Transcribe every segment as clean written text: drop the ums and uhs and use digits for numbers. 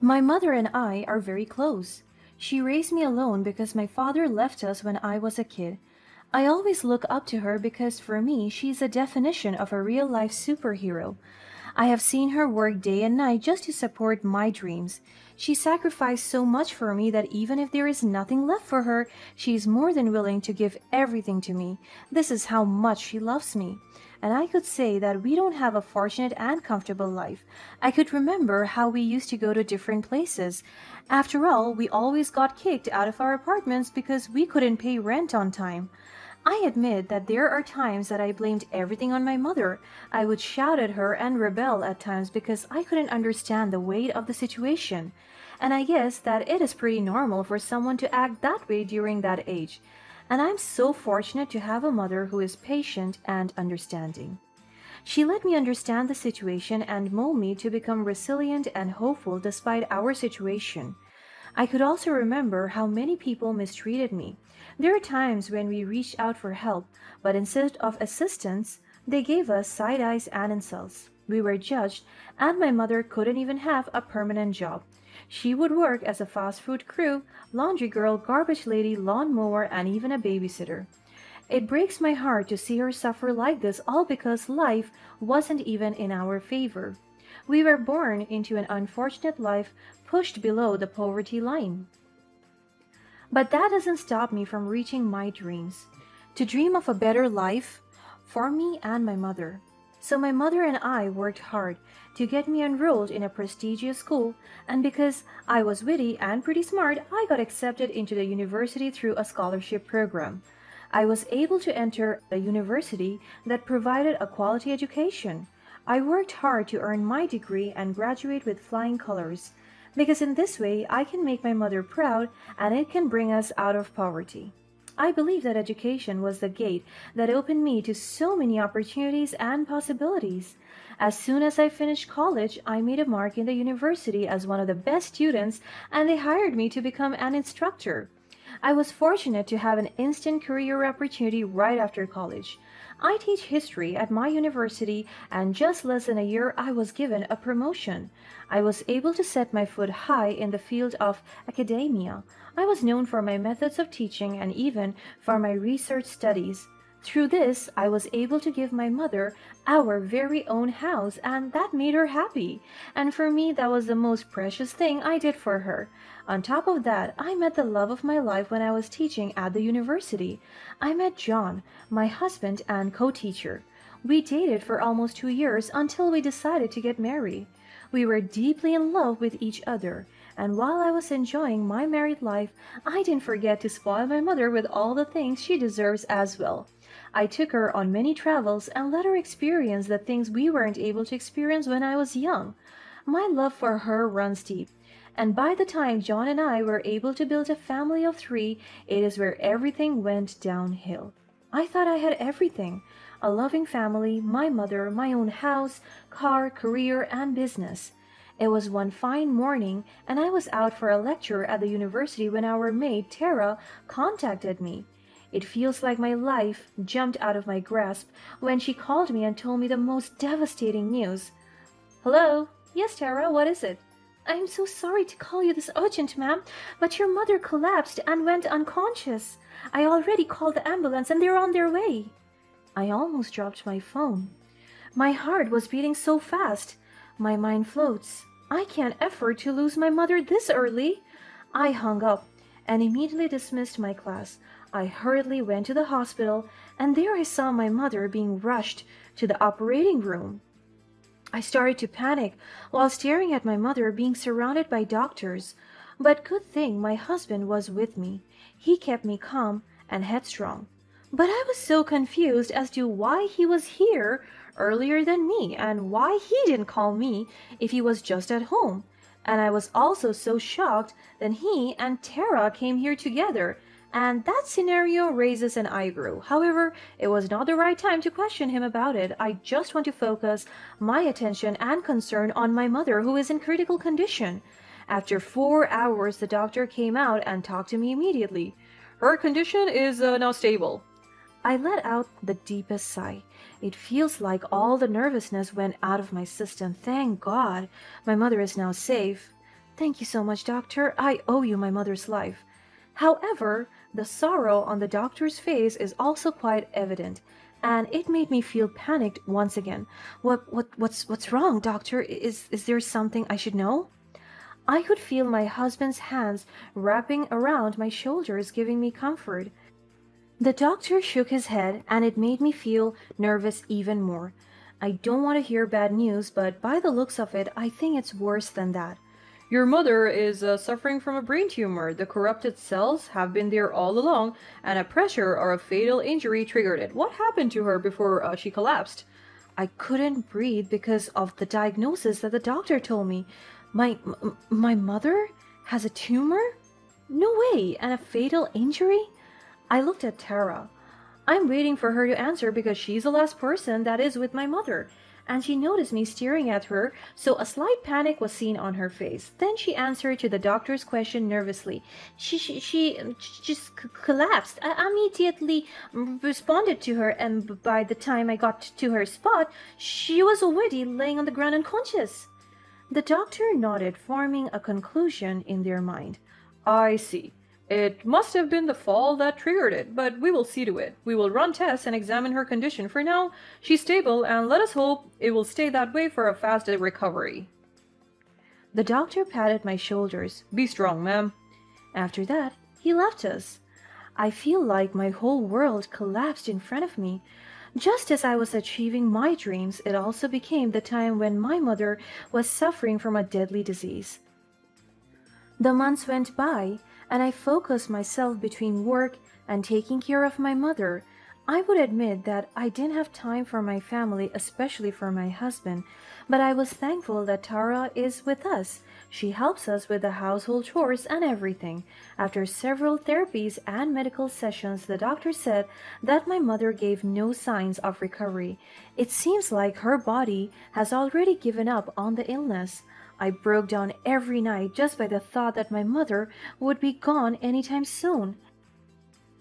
My mother and I are very close. She raised me alone because my father left us when I was a kid. I always look up to her because for me, she's a definition of a real life superhero. I have seen her work day and night just to support my dreams. She sacrificed so much for me that even if there is nothing left for her, she is more than willing to give everything to me. This is how much she loves me. And I could say that we don't have a fortunate and comfortable life. I could remember how we used to go to different places. After all, we always got kicked out of our apartments because we couldn't pay rent on time. I admit that there are times that I blamed everything on my mother. I would shout at her and rebel at times because I couldn't understand the weight of the situation. And I guess that it is pretty normal for someone to act that way during that age. And I'm so fortunate to have a mother who is patient and understanding. She let me understand the situation and mold me to become resilient and hopeful despite our situation. I could also remember how many people mistreated me. There are times when we reached out for help, but instead of assistance, they gave us side eyes and insults. We were judged, and my mother couldn't even have a permanent job. She would work as a fast food crew, laundry girl, garbage lady, lawn mower, and even a babysitter. It breaks my heart to see her suffer like this all because life wasn't even in our favor. We were born into an unfortunate life pushed below the poverty line. But that doesn't stop me from reaching my dreams. To dream of a better life for me and my mother. So my mother and I worked hard to get me enrolled in a prestigious school, and because I was witty and pretty smart, I got accepted into the university through a scholarship program. I was able to enter a university that provided a quality education. I worked hard to earn my degree and graduate with flying colors, because in this way I can make my mother proud and it can bring us out of poverty. I believe that education was the gate that opened me to so many opportunities and possibilities. As soon as I finished college, I made a mark in the university as one of the best students, and they hired me to become an instructor. I was fortunate to have an instant career opportunity right after college. I teach history at my university, and just less than a year I was given a promotion. I was able to set my foot high in the field of academia. I was known for my methods of teaching and even for my research studies. Through this, I was able to give my mother our very own house, and that made her happy. And for me, that was the most precious thing I did for her. On top of that, I met the love of my life when I was teaching at the university. I met John, my husband and co-teacher. We dated for almost 2 years until we decided to get married. We were deeply in love with each other, and while I was enjoying my married life, I didn't forget to spoil my mother with all the things she deserves as well. I took her on many travels and let her experience the things we weren't able to experience when I was young. My love for her runs deep, and by the time John and I were able to build a family of three, it is where everything went downhill. I thought I had everything: a loving family, my mother, my own house, car, career, and business. It was one fine morning, and I was out for a lecture at the university when our maid, Tara, contacted me. It feels like my life jumped out of my grasp when she called me and told me the most devastating news. Hello? Yes, Tara, what is it? I'm so sorry to call you this urgent, ma'am, but your mother collapsed and went unconscious. I already called the ambulance and they're on their way. I almost dropped my phone. My heart was beating so fast. My mind floats. I can't afford to lose my mother this early. I hung up and immediately dismissed my class. I hurriedly went to the hospital, and there I saw my mother being rushed to the operating room. I started to panic while staring at my mother being surrounded by doctors. But good thing my husband was with me. He kept me calm and headstrong. But I was so confused as to why he was here earlier than me and why he didn't call me if he was just at home. And I was also so shocked that he and Tara came here together, and that scenario raises an eyebrow. However, it was not the right time to question him about it. I just want to focus my attention and concern on my mother, who is in critical condition. After 4 hours, the doctor came out and talked to me immediately. Her condition is now stable. I let out the deepest sigh. It feels like all the nervousness went out of my system. Thank God, my mother is now safe. Thank you so much, doctor. I owe you my mother's life. However, the sorrow on the doctor's face is also quite evident, and it made me feel panicked once again. What's wrong, doctor? Is there something I should know? I could feel my husband's hands wrapping around my shoulders, giving me comfort. The doctor shook his head, and it made me feel nervous even more. I don't want to hear bad news, but by the looks of it, I think it's worse than that. Your mother is suffering from a brain tumor. The corrupted cells have been there all along, and a pressure or a fatal injury triggered it. What happened to her before she collapsed? I couldn't breathe because of the diagnosis that the doctor told me. My mother has a tumor? No way, and a fatal injury? I looked at Tara. I'm waiting for her to answer because she's the last person that is with my mother. And she noticed me staring at her, so a slight panic was seen on her face. Then she answered to the doctor's question nervously. She just collapsed. I immediately responded to her, and by the time I got to her spot, she was already laying on the ground unconscious. The doctor nodded, forming a conclusion in their mind. I see. It must have been the fall that triggered it, but we will see to it. We will run tests and examine her condition. For now, she's stable, and let us hope it will stay that way for a fast recovery. The doctor patted my shoulders. Be strong, ma'am. After that, he left us. I feel like my whole world collapsed in front of me. Just as I was achieving my dreams, it also became the time when my mother was suffering from a deadly disease. The months went by, and I focused myself between work and taking care of my mother. I would admit that I didn't have time for my family, especially for my husband, but I was thankful that Tara is with us. She helps us with the household chores and everything. After several therapies and medical sessions, the doctor said that my mother gave no signs of recovery. It seems like her body has already given up on the illness. I broke down every night just by the thought that my mother would be gone anytime soon.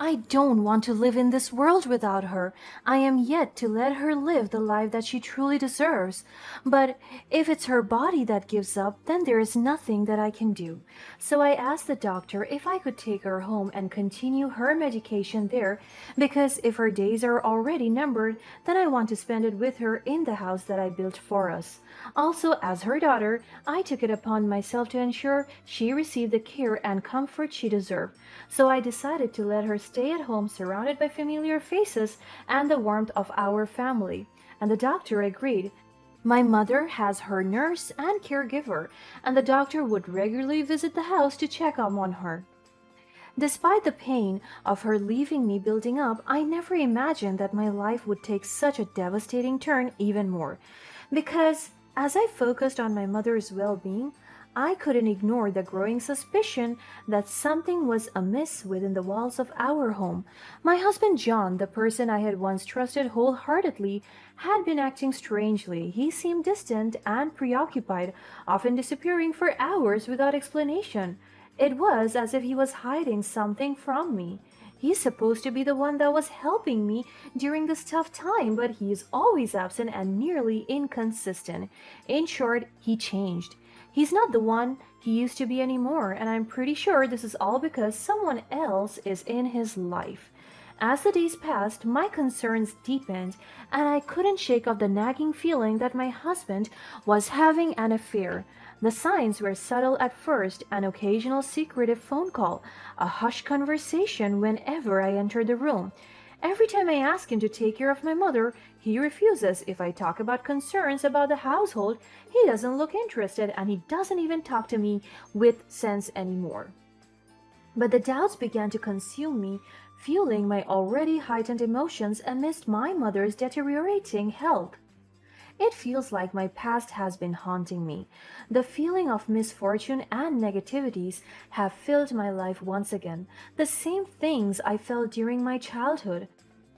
I don't want to live in this world without her. I am yet to let her live the life that she truly deserves. But if it's her body that gives up, then there is nothing that I can do. So I asked the doctor if I could take her home and continue her medication there, because if her days are already numbered, then I want to spend it with her in the house that I built for us. Also, as her daughter, I took it upon myself to ensure she received the care and comfort she deserved. So I decided to let her stay at home surrounded by familiar faces and the warmth of our family. And the doctor agreed. My mother has her nurse and caregiver, and the doctor would regularly visit the house to check up on her. Despite the pain of her leaving me building up, I never imagined that my life would take such a devastating turn even more. Because as I focused on my mother's well-being, I couldn't ignore the growing suspicion that something was amiss within the walls of our home. My husband John, the person I had once trusted wholeheartedly, had been acting strangely. He seemed distant and preoccupied, often disappearing for hours without explanation. It was as if he was hiding something from me. He's supposed to be the one that was helping me during this tough time, but he is always absent and nearly inconsistent. In short, he changed. He's not the one he used to be anymore, and I'm pretty sure this is all because someone else is in his life. As the days passed, my concerns deepened, and I couldn't shake off the nagging feeling that my husband was having an affair. The signs were subtle at first, an occasional secretive phone call, a hushed conversation whenever I entered the room. Every time I ask him to take care of my mother, he refuses. If I talk about concerns about the household, he doesn't look interested, and he doesn't even talk to me with sense anymore. But the doubts began to consume me, fueling my already heightened emotions amidst my mother's deteriorating health. It feels like my past has been haunting me. The feeling of misfortune and negativities have filled my life once again, the same things I felt during my childhood.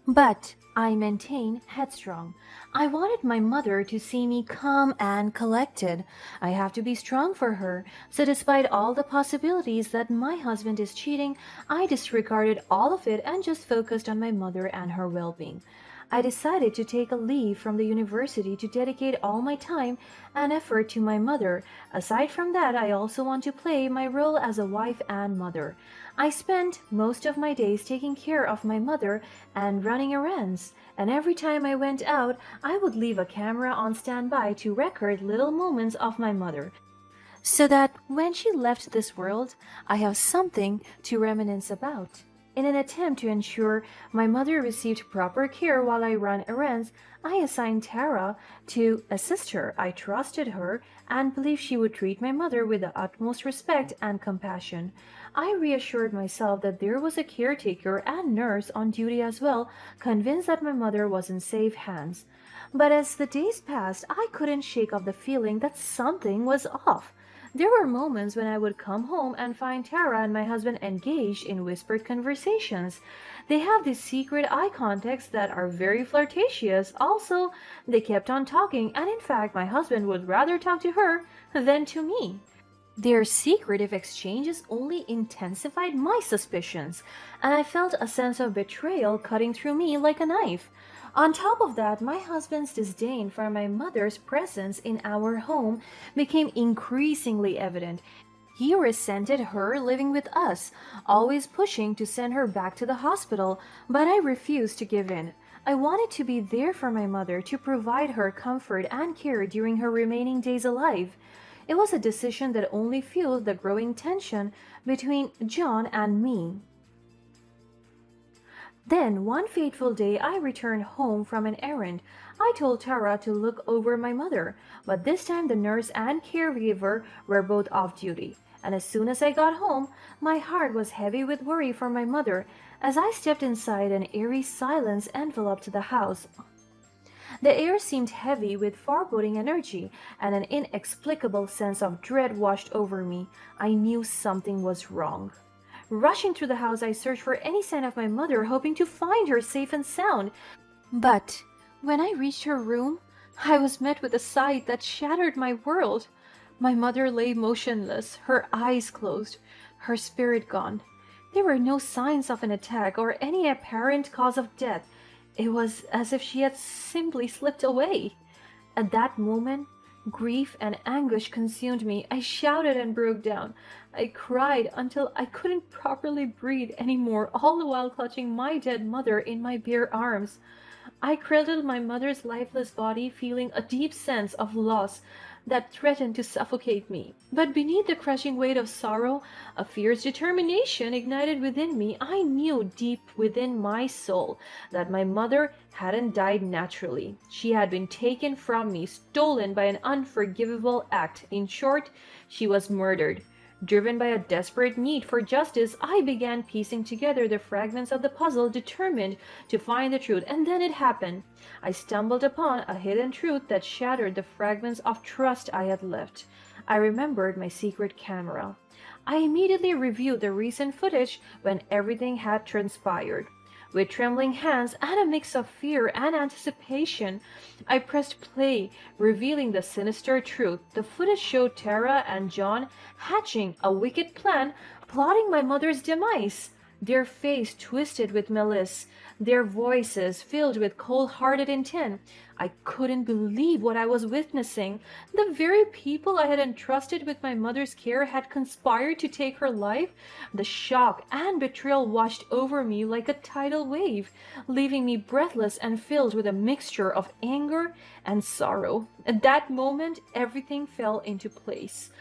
But I maintain headstrong. I wanted my mother to see me calm and collected. I have to be strong for her. So despite all the possibilities that my husband is cheating, I disregarded all of it and just focused on my mother and her well-being. I decided to take a leave from the university to dedicate all my time and effort to my mother. Aside from that, I also want to play my role as a wife and mother. I spent most of my days taking care of my mother and running errands, and every time I went out, I would leave a camera on standby to record little moments of my mother, so that when she left this world, I have something to reminisce about. In an attempt to ensure my mother received proper care while I ran errands, I assigned Tara to assist her. I trusted her and believed she would treat my mother with the utmost respect and compassion. I reassured myself that there was a caretaker and nurse on duty as well, convinced that my mother was in safe hands. But as the days passed, I couldn't shake off the feeling that something was off. There were moments when I would come home and find Tara and my husband engaged in whispered conversations. They have these secret eye contacts that are very flirtatious. Also, they kept on talking, and in fact, my husband would rather talk to her than to me. Their secretive exchanges only intensified my suspicions, and I felt a sense of betrayal cutting through me like a knife. On top of that, my husband's disdain for my mother's presence in our home became increasingly evident. He resented her living with us, always pushing to send her back to the hospital, but I refused to give in. I wanted to be there for my mother, to provide her comfort and care during her remaining days alive. It was a decision that only fueled the growing tension between John and me. Then, one fateful day, I returned home from an errand. I told Tara to look over my mother, but this time the nurse and caregiver were both off duty. And as soon as I got home, my heart was heavy with worry for my mother. As I stepped inside, an eerie silence enveloped the house. The air seemed heavy with foreboding energy, and an inexplicable sense of dread washed over me. I knew something was wrong. Rushing through the house, I searched for any sign of my mother, hoping to find her safe and sound. But when I reached her room, I was met with a sight that shattered my world. My mother lay motionless, her eyes closed, her spirit gone. There were no signs of an attack or any apparent cause of death. It was as if she had simply slipped away. At that moment, grief and anguish consumed me. I shouted and broke down. I cried until I couldn't properly breathe anymore, all the while clutching my dead mother in my bare arms. I cradled my mother's lifeless body, feeling a deep sense of loss that threatened to suffocate me. But beneath the crushing weight of sorrow, a fierce determination ignited within me. I knew deep within my soul that my mother hadn't died naturally. She had been taken from me, stolen by an unforgivable act. In short, she was murdered. Driven by a desperate need for justice, I began piecing together the fragments of the puzzle, determined to find the truth. And then it happened. I stumbled upon a hidden truth that shattered the fragments of trust I had left. I remembered my secret camera. I immediately reviewed the recent footage when everything had transpired. With trembling hands and a mix of fear and anticipation, I pressed play, revealing the sinister truth. The footage showed Tara and John hatching a wicked plan, plotting my mother's demise. Their face twisted with malice, their voices filled with cold-hearted intent. I couldn't believe what I was witnessing. The very people I had entrusted with my mother's care had conspired to take her life. The shock and betrayal washed over me like a tidal wave, leaving me breathless and filled with a mixture of anger and sorrow. At that moment, everything fell into place.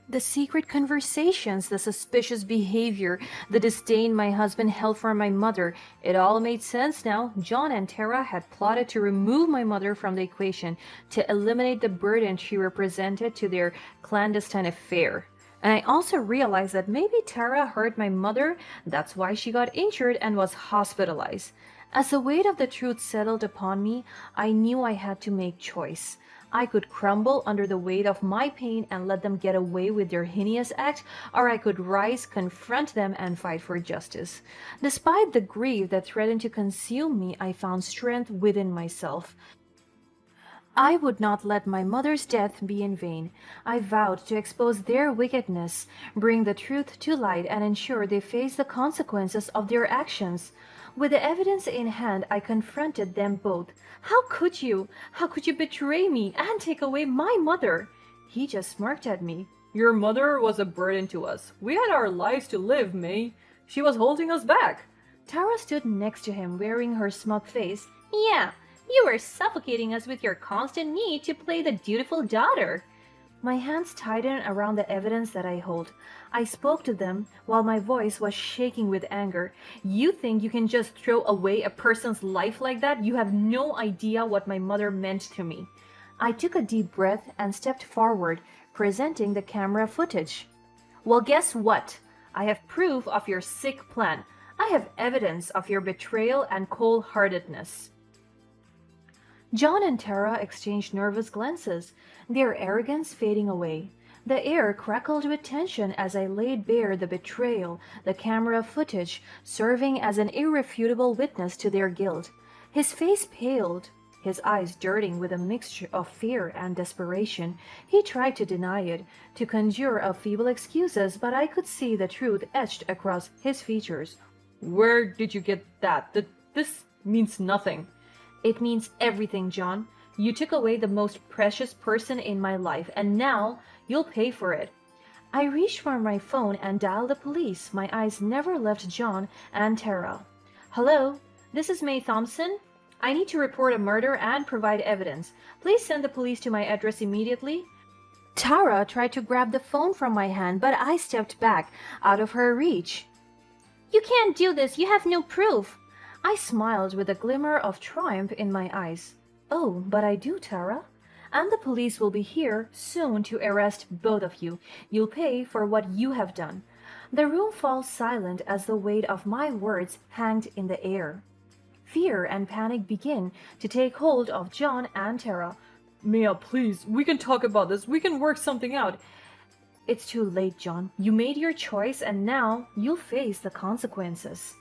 The secret conversations, the suspicious behavior, the disdain my husband held for my mother, it all made sense now. John and Tara had plotted to remove my mother from the equation, to eliminate the burden she represented to their clandestine affair. And I also realized that maybe Tara hurt my mother, that's why she got injured and was hospitalized. As the weight of the truth settled upon me, I knew I had to make choice. I could crumble under the weight of my pain and let them get away with their heinous act, or I could rise, confront them, and fight for justice. Despite the grief that threatened to consume me, I found strength within myself. I would not let my mother's death be in vain. I vowed to expose their wickedness, bring the truth to light, and ensure they face the consequences of their actions. With the evidence in hand, I confronted them both. How could you? How could you betray me and take away my mother? He just smirked at me. Your mother was a burden to us. We had our lives to live, May. She was holding us back. Tara stood next to him, wearing her smug face. Yeah, you were suffocating us with your constant need to play the dutiful daughter. My hands tightened around the evidence that I hold. I spoke to them while my voice was shaking with anger. You think you can just throw away a person's life like that? You have no idea what my mother meant to me. I took a deep breath and stepped forward, presenting the camera footage. Well, guess what? I have proof of your sick plan. I have evidence of your betrayal and cold-heartedness. John and Tara exchanged nervous glances, their arrogance fading away. The air crackled with tension as I laid bare the betrayal, the camera footage serving as an irrefutable witness to their guilt. His face paled, his eyes darting with a mixture of fear and desperation. He tried to deny it, to conjure up feeble excuses, but I could see the truth etched across his features. Where did you get that? This means nothing. It means everything, John. You took away the most precious person in my life, and now you'll pay for it. I reached for my phone and dialed the police. My eyes never left John and Tara. Hello, this is May Thompson. I need to report a murder and provide evidence. Please send the police to my address immediately. Tara tried to grab the phone from my hand, but I stepped back, out of her reach. You can't do this. You have no proof. I smiled with a glimmer of triumph in my eyes. Oh, but I do, Tara. And the police will be here soon to arrest both of you. You'll pay for what you have done. The room falls silent as the weight of my words hanged in the air. Fear and panic begin to take hold of John and Tara. Mia, please, we can talk about this. We can work something out. It's too late, John. You made your choice and now you'll face the consequences.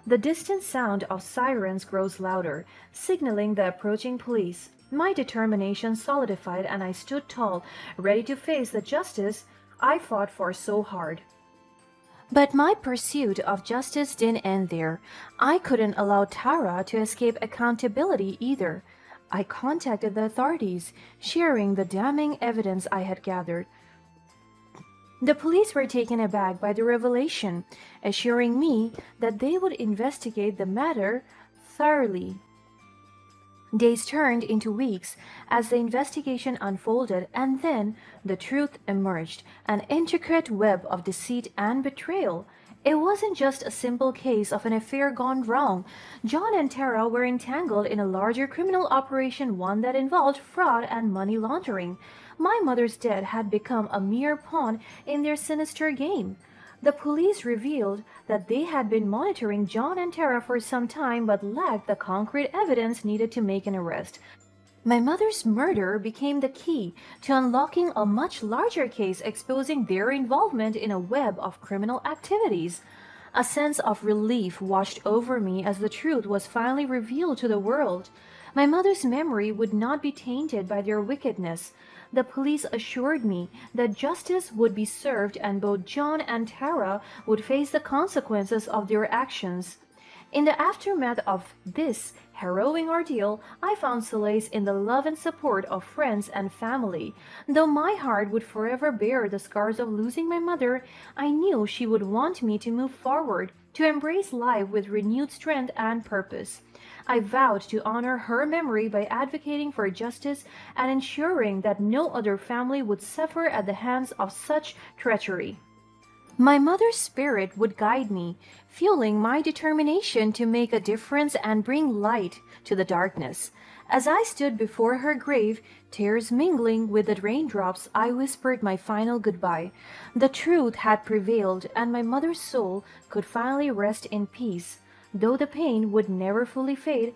The distant sound of sirens grows louder, signaling the approaching police. My determination solidified and I stood tall, ready to face the justice I fought for so hard. But my pursuit of justice didn't end there. I couldn't allow Tara to escape accountability either. I contacted the authorities, sharing the damning evidence I had gathered. The police were taken aback by the revelation, assuring me that they would investigate the matter thoroughly. Days turned into weeks as the investigation unfolded, and then the truth emerged, an intricate web of deceit and betrayal. It wasn't just a simple case of an affair gone wrong. John and Tara were entangled in a larger criminal operation, one that involved fraud and money laundering. My mother's death had become a mere pawn in their sinister game. The police revealed that they had been monitoring John and Tara for some time but lacked the concrete evidence needed to make an arrest. My mother's murder became the key to unlocking a much larger case exposing their involvement in a web of criminal activities. A sense of relief washed over me as the truth was finally revealed to the world. My mother's memory would not be tainted by their wickedness. The police assured me that justice would be served and both John and Tara would face the consequences of their actions. In the aftermath of this harrowing ordeal, I found solace in the love and support of friends and family. Though my heart would forever bear the scars of losing my mother, I knew she would want me to move forward, to embrace life with renewed strength and purpose. I vowed to honor her memory by advocating for justice and ensuring that no other family would suffer at the hands of such treachery. My mother's spirit would guide me, fueling my determination to make a difference and bring light to the darkness. As I stood before her grave, tears mingling with the raindrops, I whispered my final goodbye. The truth had prevailed, and my mother's soul could finally rest in peace. Though the pain would never fully fade,